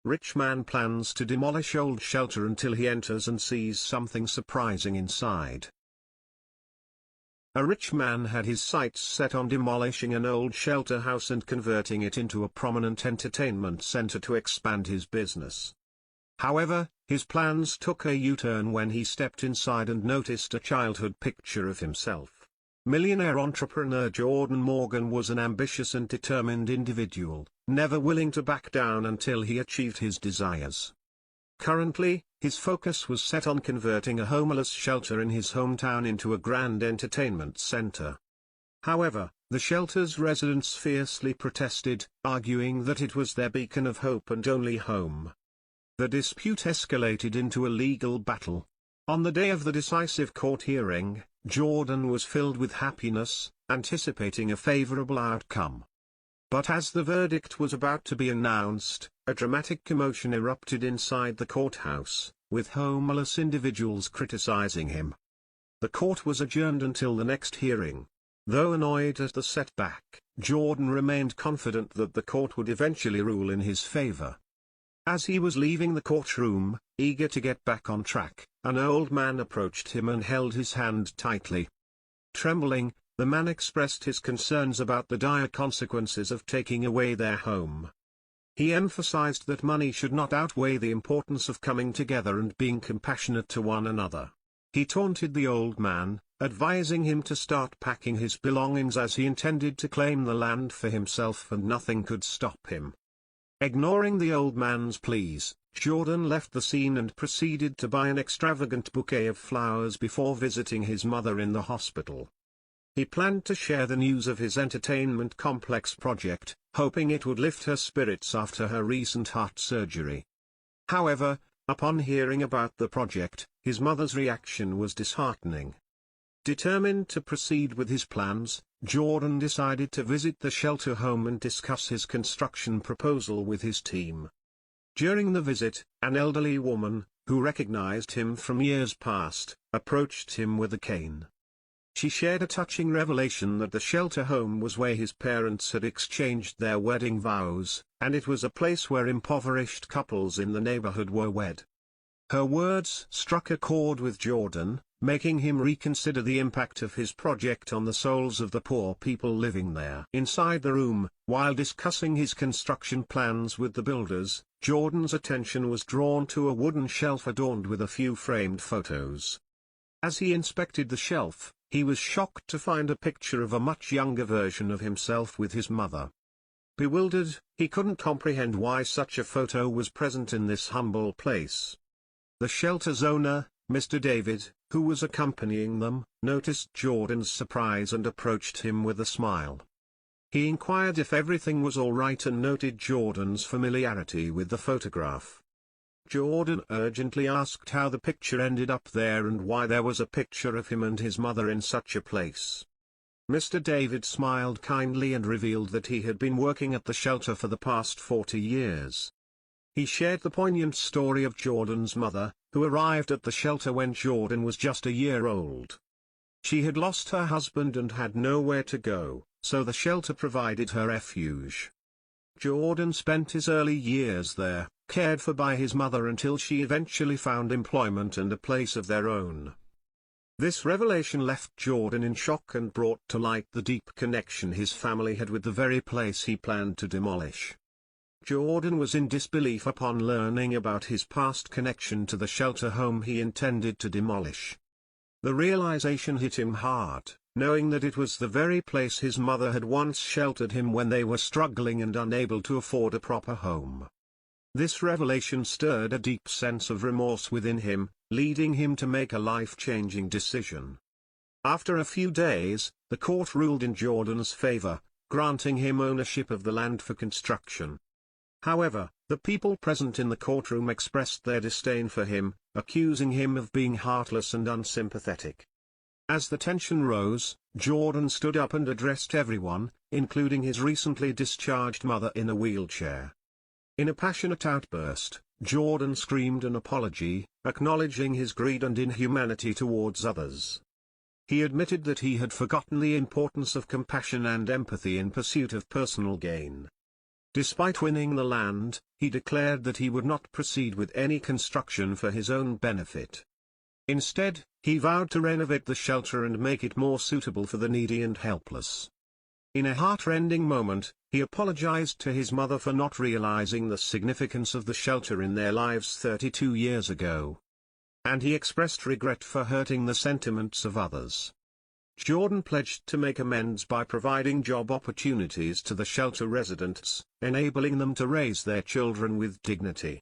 Rich man plans to demolish old shelter until he enters and sees something surprising inside. A rich man had his sights set on demolishing an old shelter house and converting it into a prominent entertainment center to expand his business. However, his plans took a U-turn when he stepped inside and noticed a childhood picture of himself. Millionaire entrepreneur Jordan Morgan was an ambitious and determined individual, never willing to back down until he achieved his desires. Currently, his focus was set on converting a homeless shelter in his hometown into a grand entertainment center. However, the shelter's residents fiercely protested, arguing that it was their beacon of hope and only home. The dispute escalated into a legal battle. On the day of the decisive court hearing, Jordan was filled with happiness, anticipating a favorable outcome. But as the verdict was about to be announced, a dramatic commotion erupted inside the courthouse, with homeless individuals criticizing him. The court was adjourned until the next hearing. Though annoyed at the setback, Jordan remained confident that the court would eventually rule in his favor. As he was leaving the courtroom, eager to get back on track, an old man approached him and held his hand tightly. Trembling, the man expressed his concerns about the dire consequences of taking away their home. He emphasized that money should not outweigh the importance of coming together and being compassionate to one another. He taunted the old man, advising him to start packing his belongings as he intended to claim the land for himself and nothing could stop him. Ignoring the old man's pleas, Jordan left the scene and proceeded to buy an extravagant bouquet of flowers before visiting his mother in the hospital. He planned to share the news of his entertainment complex project, hoping it would lift her spirits after her recent heart surgery. However, upon hearing about the project, his mother's reaction was disheartening. Determined to proceed with his plans, Jordan decided to visit the shelter home and discuss his construction proposal with his team. During the visit, an elderly woman, who recognized him from years past, approached him with a cane. She shared a touching revelation that the shelter home was where his parents had exchanged their wedding vows, and it was a place where impoverished couples in the neighborhood were wed. Her words struck a chord with Jordan, making him reconsider the impact of his project on the souls of the poor people living there. Inside the room, while discussing his construction plans with the builders, Jordan's attention was drawn to a wooden shelf adorned with a few framed photos. As he inspected the shelf, he was shocked to find a picture of a much younger version of himself with his mother. Bewildered, he couldn't comprehend why such a photo was present in this humble place. The shelter's owner, Mr. David, who was accompanying them, noticed Jordan's surprise and approached him with a smile. He inquired if everything was all right and noted Jordan's familiarity with the photograph. Jordan urgently asked how the picture ended up there and why there was a picture of him and his mother in such a place. Mr. David smiled kindly and revealed that he had been working at the shelter for the past 40 years. He shared the poignant story of Jordan's mother, who arrived at the shelter when Jordan was just a year old. She had lost her husband and had nowhere to go, so the shelter provided her refuge. Jordan spent his early years there, cared for by his mother until she eventually found employment and a place of their own. This revelation left Jordan in shock and brought to light the deep connection his family had with the very place he planned to demolish. Jordan was in disbelief upon learning about his past connection to the shelter home he intended to demolish. The realization hit him hard, knowing that it was the very place his mother had once sheltered him when they were struggling and unable to afford a proper home. This revelation stirred a deep sense of remorse within him, leading him to make a life-changing decision. After a few days, the court ruled in Jordan's favor, granting him ownership of the land for construction. However, the people present in the courtroom expressed their disdain for him, accusing him of being heartless and unsympathetic. As the tension rose, Jordan stood up and addressed everyone, including his recently discharged mother in a wheelchair. In a passionate outburst, Jordan screamed an apology, acknowledging his greed and inhumanity towards others. He admitted that he had forgotten the importance of compassion and empathy in pursuit of personal gain. Despite winning the land, he declared that he would not proceed with any construction for his own benefit. Instead, he vowed to renovate the shelter and make it more suitable for the needy and helpless. In a heart-rending moment, he apologized to his mother for not realizing the significance of the shelter in their lives 32 years ago. And he expressed regret for hurting the sentiments of others. Jordan pledged to make amends by providing job opportunities to the shelter residents, enabling them to raise their children with dignity.